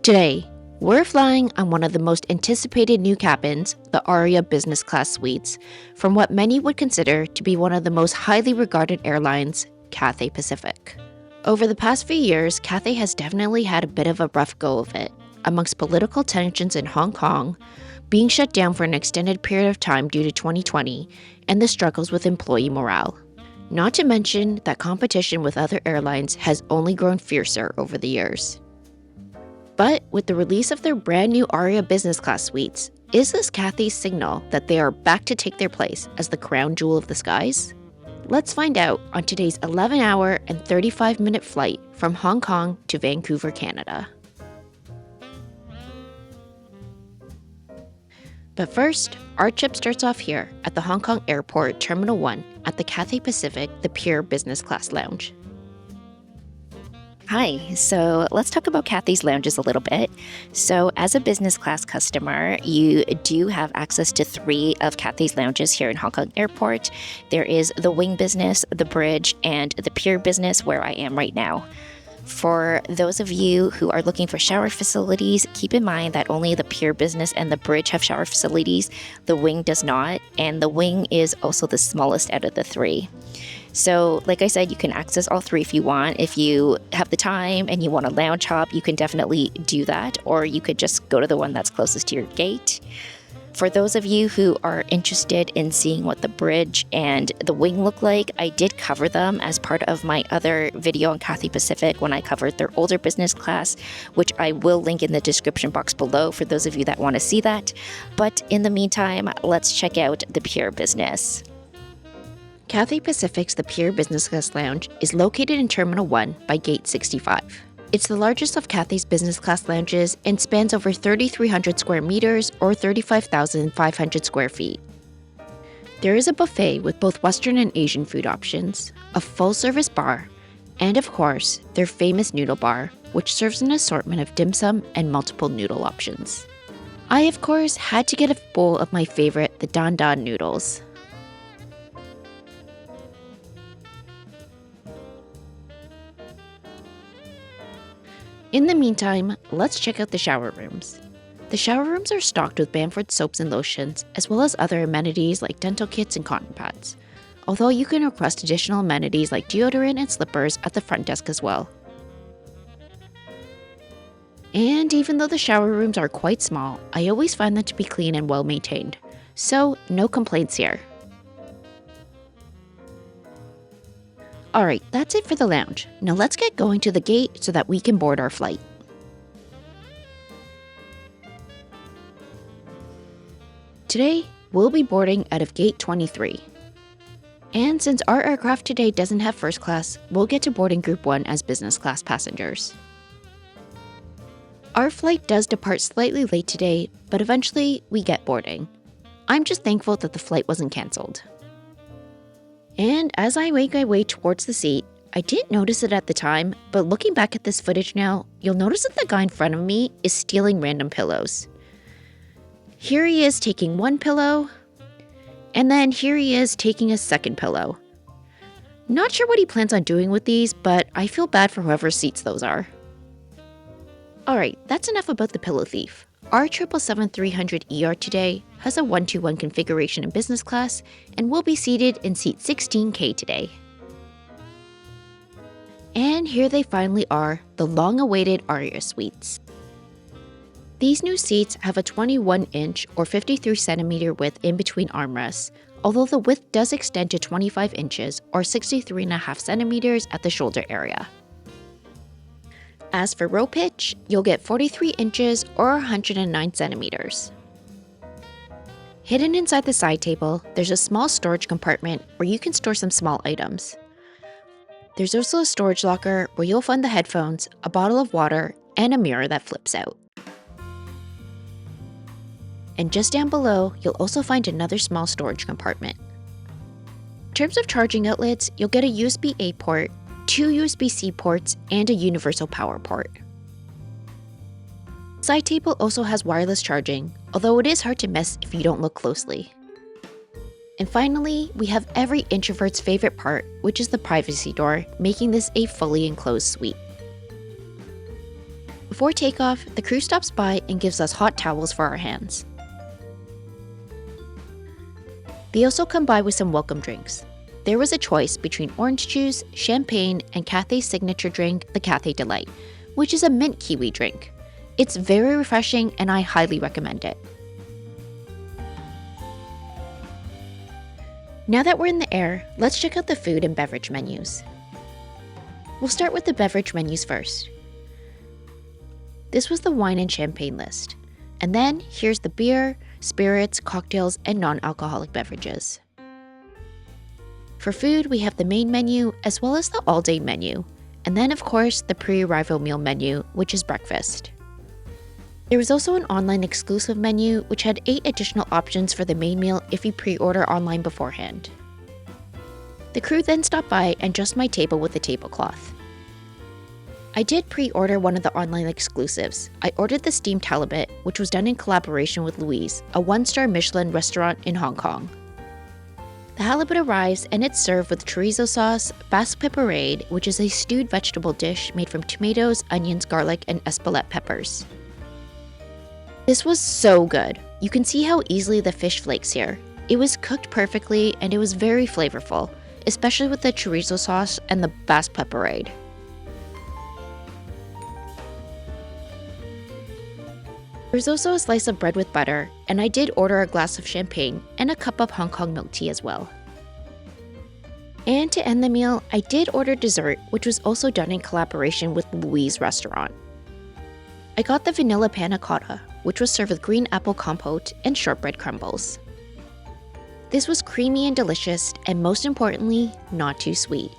Today, we're flying on one of the most anticipated new cabins, the Aria Business Class suites, from what many would consider to be one of the most highly regarded airlines, Cathay Pacific. Over the past few years, Cathay has definitely had a bit of a rough go of it, amongst political tensions in Hong Kong, being shut down for an extended period of time due to 2020, and the struggles with employee morale. Not to mention that competition with other airlines has only grown fiercer over the years. But with the release of their brand new Aria Business Class suites, is this Cathay's signal that they are back to take their place as the crown jewel of the skies? Let's find out on today's 11-hour and 35-minute flight from Hong Kong to Vancouver, Canada. But first, our trip starts off here at the Hong Kong Airport Terminal 1 at the Cathay Pacific, the Pier Business Class Lounge. Hi, so let's talk about Cathay's lounges a little bit. So as a business class customer, you do have access to 3 of Cathay's lounges here in Hong Kong Airport. There is the Wing Business, the Bridge, and the Pier Business where I am right now. For those of you who are looking for shower facilities, keep in mind that only the Pier Business and the Bridge have shower facilities. The Wing does not, and the Wing is also the smallest out of the 3. So, like I said, you can access all 3 if you want. If you have the time and you want a lounge hop, you can definitely do that, or you could just go to the one that's closest to your gate. For those of you who are interested in seeing what the Bridge and the Wing look like, I did cover them as part of my other video on Cathay Pacific when I covered their older business class, which I will link in the description box below for those of you that want to see that. But in the meantime, let's check out the Pier Business. Cathay Pacific's The Pier Business Class Lounge is located in Terminal 1 by Gate 65. It's the largest of Cathay's business class lounges and spans over 3,300 square meters or 35,500 square feet. There is a buffet with both Western and Asian food options, a full-service bar, and of course, their famous noodle bar, which serves an assortment of dim sum and multiple noodle options. I, of course, had to get a bowl of my favorite, the Dan Dan noodles. In the meantime, let's check out the shower rooms. The shower rooms are stocked with Bamford soaps and lotions, as well as other amenities like dental kits and cotton pads, although you can request additional amenities like deodorant and slippers at the front desk as well. And even though the shower rooms are quite small, I always find them to be clean and well maintained, so no complaints here. Alright, that's it for the lounge. Now let's get going to the gate so that we can board our flight. Today, we'll be boarding out of Gate 23. And since our aircraft today doesn't have first class, we'll get to board in Group 1 as business class passengers. Our flight does depart slightly late today, but eventually we get boarding. I'm just thankful that the flight wasn't cancelled. And as I make my way towards the seat, I didn't notice it at the time, but looking back at this footage now, you'll notice that the guy in front of me is stealing random pillows. Here he is taking one pillow, and then here he is taking a second pillow. Not sure what he plans on doing with these, but I feel bad for whoever's seats those are. Alright, that's enough about the pillow thief. Our 777-300ER today has a 1-to-1 configuration in business class and will be seated in seat 16K today. And here they finally are, the long-awaited Aria Suites. These new seats have a 21-inch or 53-centimeter width in between armrests, although the width does extend to 25 inches or 63.5 centimeters at the shoulder area. As for row pitch, you'll get 43 inches or 109 centimeters. Hidden inside the side table, there's a small storage compartment where you can store some small items. There's also a storage locker where you'll find the headphones, a bottle of water, and a mirror that flips out. And just down below, you'll also find another small storage compartment. In terms of charging outlets, you'll get a USB-A port, 2 USB-C ports, and a universal power port. Side table also has wireless charging, although it is hard to miss if you don't look closely. And finally, we have every introvert's favorite part, which is the privacy door, making this a fully enclosed suite. Before takeoff, the crew stops by and gives us hot towels for our hands. They also come by with some welcome drinks. There was a choice between orange juice, champagne, and Cathay's signature drink, the Cathay Delight, which is a mint kiwi drink. It's very refreshing and I highly recommend it. Now that we're in the air, let's check out the food and beverage menus. We'll start with the beverage menus first. This was the wine and champagne list. And then here's the beer, spirits, cocktails, and non-alcoholic beverages. For food, we have the main menu as well as the all-day menu. And then, of course, the pre-arrival meal menu, which is breakfast. There was also an online exclusive menu, which had 8 additional options for the main meal if you pre-order online beforehand. The crew then stopped by and adjusted my table with a tablecloth. I did pre-order one of the online exclusives. I ordered the steamed halibut, which was done in collaboration with Louise, a 1-star Michelin restaurant in Hong Kong. The halibut arrives and it's served with chorizo sauce, basque pepperade, which is a stewed vegetable dish made from tomatoes, onions, garlic, and espelette peppers. This was so good. You can see how easily the fish flakes here. It was cooked perfectly and it was very flavorful, especially with the chorizo sauce and the basque pepperade. There's also a slice of bread with butter, and I did order a glass of champagne and a cup of Hong Kong milk tea as well. And to end the meal, I did order dessert, which was also done in collaboration with Louise Restaurant. I got the vanilla panna cotta, which was served with green apple compote and shortbread crumbles. This was creamy and delicious, and most importantly, not too sweet.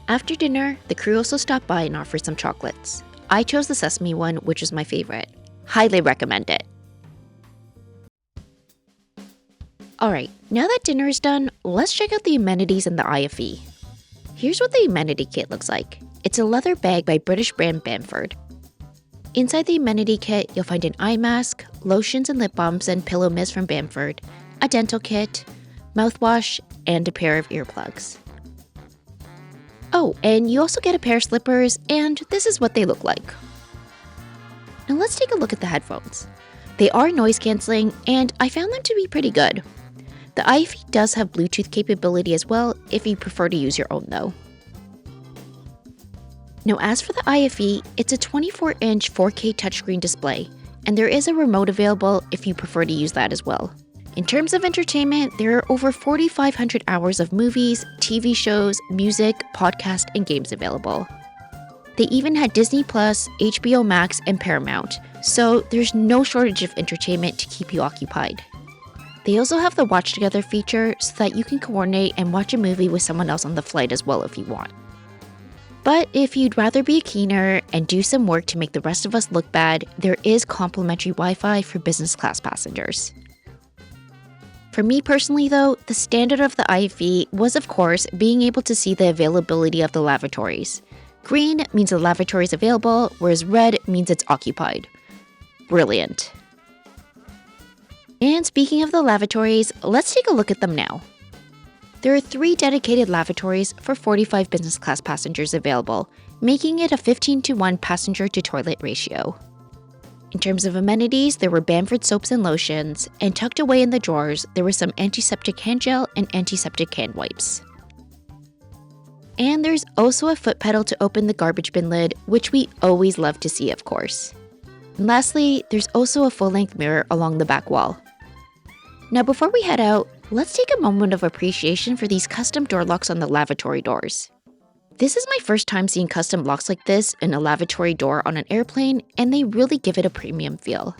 After dinner, the crew also stopped by and offered some chocolates. I chose the sesame one, which is my favorite. Highly recommend it. Alright, now that dinner is done, let's check out the amenities in the IFE. Here's what the amenity kit looks like. It's a leather bag by British brand Bamford. Inside the amenity kit, you'll find an eye mask, lotions and lip balms and pillow mist from Bamford, a dental kit, mouthwash, and a pair of earplugs. Oh, and you also get a pair of slippers, and this is what they look like. Now let's take a look at the headphones. They are noise cancelling, and I found them to be pretty good. The IFE does have Bluetooth capability as well, if you prefer to use your own though. Now as for the IFE, it's a 24-inch 4K touchscreen display, and there is a remote available if you prefer to use that as well. In terms of entertainment, there are over 4,500 hours of movies, TV shows, music, podcasts, and games available. They even had Disney+, HBO Max, and Paramount, so there's no shortage of entertainment to keep you occupied. They also have the Watch Together feature so that you can coordinate and watch a movie with someone else on the flight as well if you want. But if you'd rather be a cleaner and do some work to make the rest of us look bad, there is complimentary Wi-Fi for business class passengers. For me personally though, the standard of the IFE was of course being able to see the availability of the lavatories. Green means the lavatory is available, whereas red means it's occupied. Brilliant. And speaking of the lavatories, let's take a look at them now. There are 3 dedicated lavatories for 45 business class passengers available, making it a 15:1 passenger to toilet ratio. In terms of amenities, there were Bamford soaps and lotions, and tucked away in the drawers, there was some antiseptic hand gel and antiseptic hand wipes. And there's also a foot pedal to open the garbage bin lid, which we always love to see, of course. And lastly, there's also a full-length mirror along the back wall. Now before we head out, let's take a moment of appreciation for these custom door locks on the lavatory doors. This is my first time seeing custom locks like this in a lavatory door on an airplane, and they really give it a premium feel.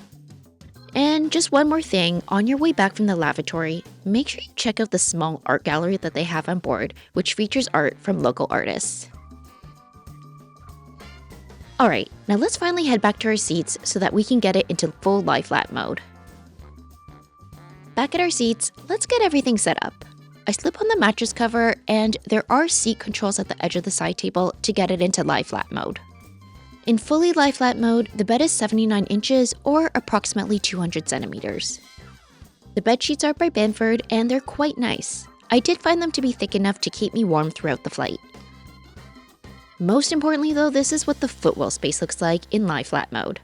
And just one more thing, on your way back from the lavatory, make sure you check out the small art gallery that they have on board, which features art from local artists. Alright, now let's finally head back to our seats so that we can get it into full lie flat mode. Back at our seats, let's get everything set up. I slip on the mattress cover, and there are seat controls at the edge of the side table to get it into lie flat mode. In fully lie flat mode, the bed is 79 inches or approximately 200 centimeters. The bed sheets are by Bamford and they're quite nice. I did find them to be thick enough to keep me warm throughout the flight. Most importantly though, this is what the footwell space looks like in lie flat mode.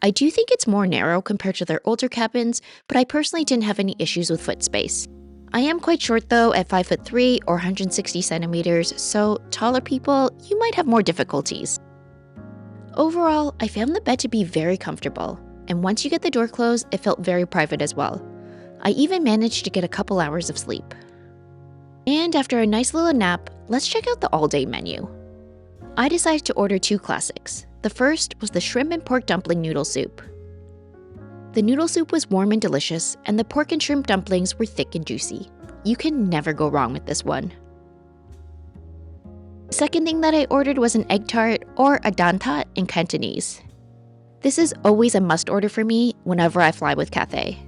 I do think it's more narrow compared to their older cabins, but I personally didn't have any issues with foot space. I am quite short though at 5'3" or 160 centimeters, so taller people, you might have more difficulties. Overall, I found the bed to be very comfortable, and once you get the door closed, it felt very private as well. I even managed to get a couple hours of sleep. And after a nice little nap, let's check out the all-day menu. I decided to order 2 classics. The first was the shrimp and pork dumpling noodle soup. The noodle soup was warm and delicious, and the pork and shrimp dumplings were thick and juicy. You can never go wrong with this one. The second thing that I ordered was an egg tart, or a dan tat in Cantonese. This is always a must order for me whenever I fly with Cathay.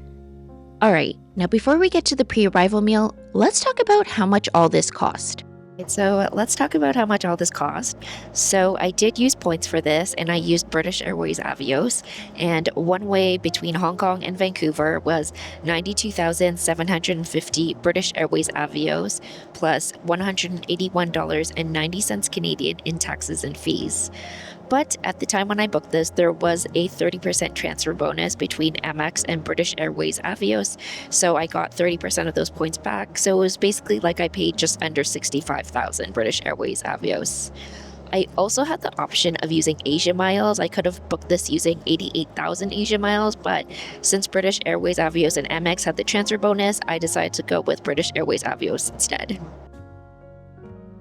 Alright, now before we get to the pre-arrival meal, let's talk about how much all this cost. So let's talk about how much all this cost. So I did use points for this, and I used British Airways Avios, and one way between Hong Kong and Vancouver was 92,750 British Airways Avios plus $181.90 Canadian in taxes and fees. But at the time when I booked this, there was a 30% transfer bonus between Amex and British Airways Avios, so I got 30% of those points back. So it was basically like I paid just under 65,000 British Airways Avios. I also had the option of using Asia Miles. I could have booked this using 88,000 Asia Miles, but since British Airways Avios and Amex had the transfer bonus, I decided to go with British Airways Avios instead.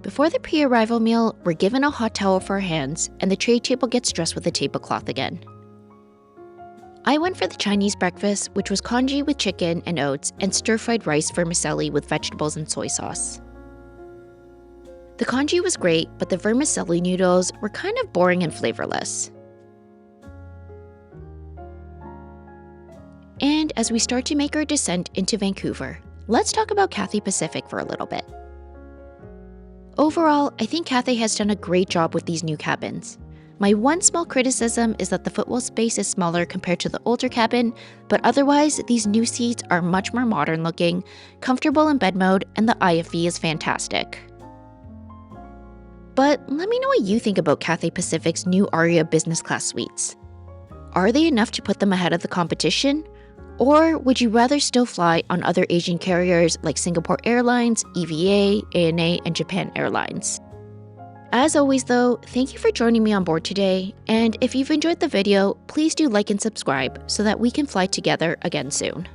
Before the pre-arrival meal, we're given a hot towel for our hands, and the tray table gets dressed with a tablecloth again. I went for the Chinese breakfast, which was congee with chicken and oats, and stir-fried rice vermicelli with vegetables and soy sauce. The congee was great, but the vermicelli noodles were kind of boring and flavorless. And as we start to make our descent into Vancouver, let's talk about Cathay Pacific for a little bit. Overall, I think Cathay has done a great job with these new cabins. My one small criticism is that the footwell space is smaller compared to the older cabin, but otherwise, these new seats are much more modern looking, comfortable in bed mode, and the IFE is fantastic. But let me know what you think about Cathay Pacific's new Aria Business Class suites. Are they enough to put them ahead of the competition? Or would you rather still fly on other Asian carriers like Singapore Airlines, EVA, ANA, and Japan Airlines? As always though, thank you for joining me on board today, and if you've enjoyed the video, please do like and subscribe so that we can fly together again soon.